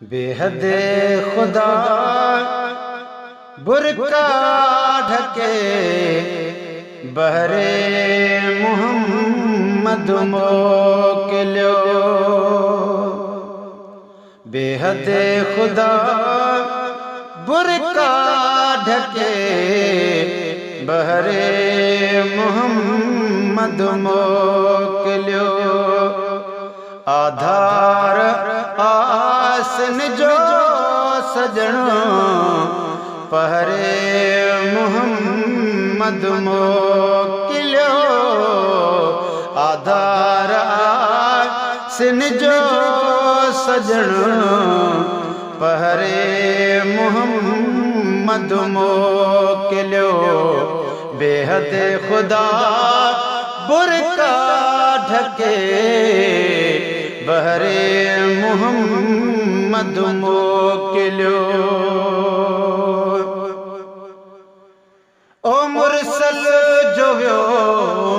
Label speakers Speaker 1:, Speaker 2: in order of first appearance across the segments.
Speaker 1: बेहद खुदा बुरका ढके बहरे मुहम्मद मोकिलियो। बेहद खुदा बुरका ढके बहरे मुहम्मद मोकिलियो। आधार आसन जो सजणो पहरे मुहम्मद मोकिलियो। आधार आसन जो सजणो पहरे मुहम्मद मोकिलियो। बेहद खुदा बुरका ढके बहरे मुहम्मद मोकिलियो। ओ मुरसल जो वियो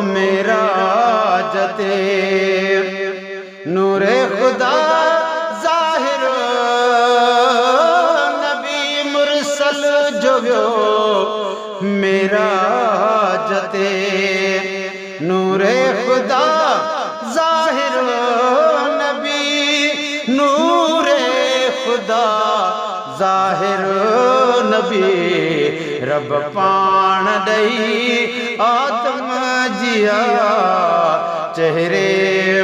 Speaker 1: मेराज ते नूरे खुदा ज़ाहिर नबी। मुरसल जो वियो मेराज ते नूरे खुदा ज़ाहिर नबी। नूरे खुदा ज़ाहिर नबी रब पाण ॾई आत्म जिया चेहरे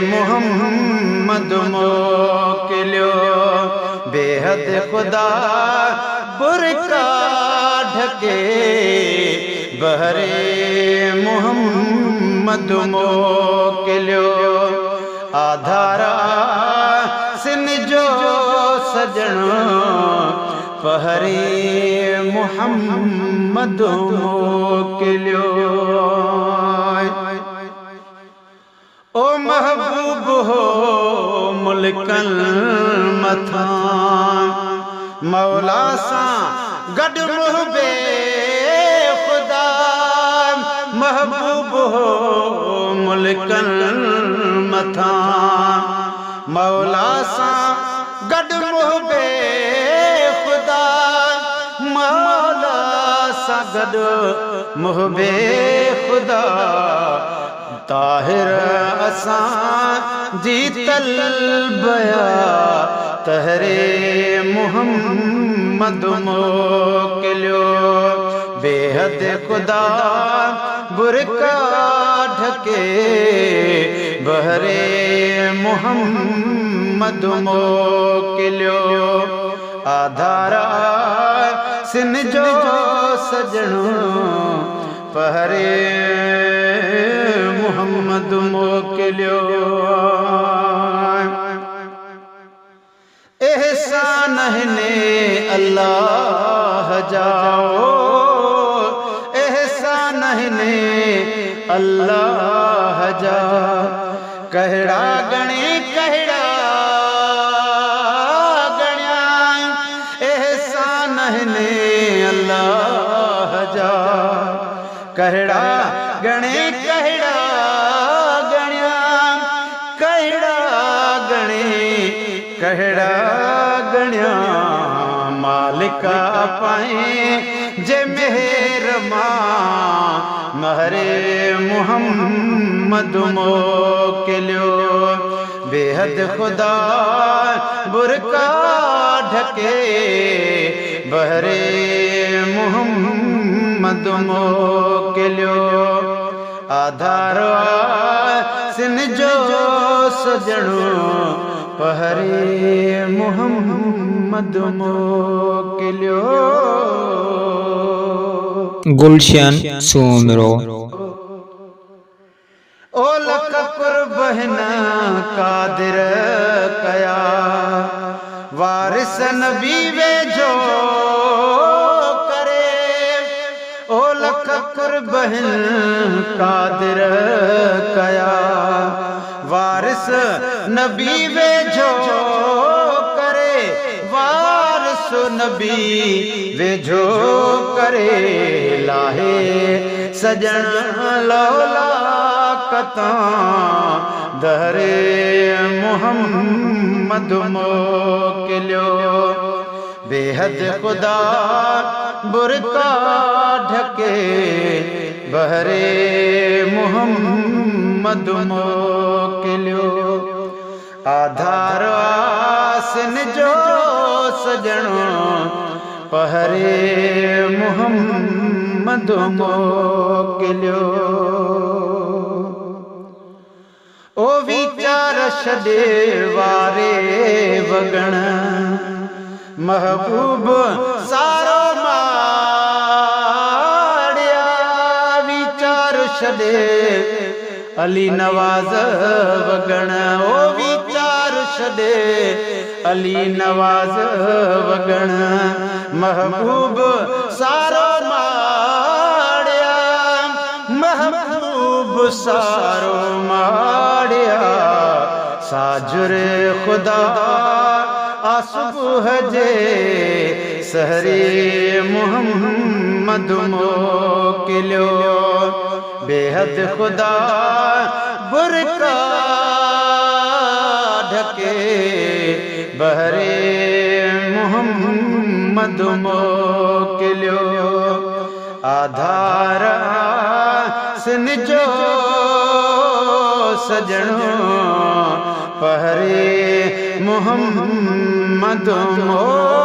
Speaker 1: मुहम्मद मोकिलियो। बेहद खुदा बुरका ढके बहरे मुहम्मद मोकिलियो। आधार सिन जो सजणो पहरे मुहम्मद मोकिलियो। ओ महबूब हो मुल्कन मथां मौला सां गॾु मुहबे खुदा। महबूब हो मुल्कन मथां मौला सां गॾु मुहबे खुदा। मौला सां गॾु मुहबे खुदा। ताहिर असां जी तलबया तहरे मुहम्मद मोकिलियो। बेहद खुदा बुरका ढके बहरे मुहम्मद मोकिलियो। आधार सिन जो सजणो पहरे मुहम्मद मोकिलियो। एहसान हिने अल्लाह जाओ एहसान हिने अल्लाह जा। कहड़ा गणे कहड़ा गण्या एहसान हिने अल्लाह जा। कहड़ा गणे कहड़ा गण्या कहड़ा गणे कहड़ा गण्या। मालिका पाए जे मेहरमा महरे मुहम्मद मोकिलियो। बेहद खुदा बुरका ढके बहरे मुहम्मद मोकिलियो। आधार सिन जो सजणो पहरे मुहम्मद मोकिलियो।
Speaker 2: गुलशन सूमरो
Speaker 1: ओ लख कुर्बन कादिर कया वारिस नबी वेझो करे। ओ लख कुर्बन कादिर कया वारिस नबी वेझो करे। वारिस नबी वेझो करे। लाहे सजण लौला कतां दहरे मुहम्मद मोकिलियो। बेहद खुदा बुरका ढके बहरे मुहम्मद मोकिलियो। आधार आसिन जो सजणो पहरे मुहम्मद मोकिलियो। ओ वीचार छॾे वारे वगण महबूब सारो माड़िया। वीचार छॾे अली नवाज़ वगण ओ वीचार छॾे अली नवाज़ वगण महबूब सारो माड़िया। महबूब सारो माड़िया साजुरे खुदा आसुबह जे सहरे मुहम्मद मोकिलियो। बेहद खुदा बुरका ढके बहरे मुहम्मद मोकिलियो। आधार सिन जो सजणो पहरे मुहम्मद मोकिलियो।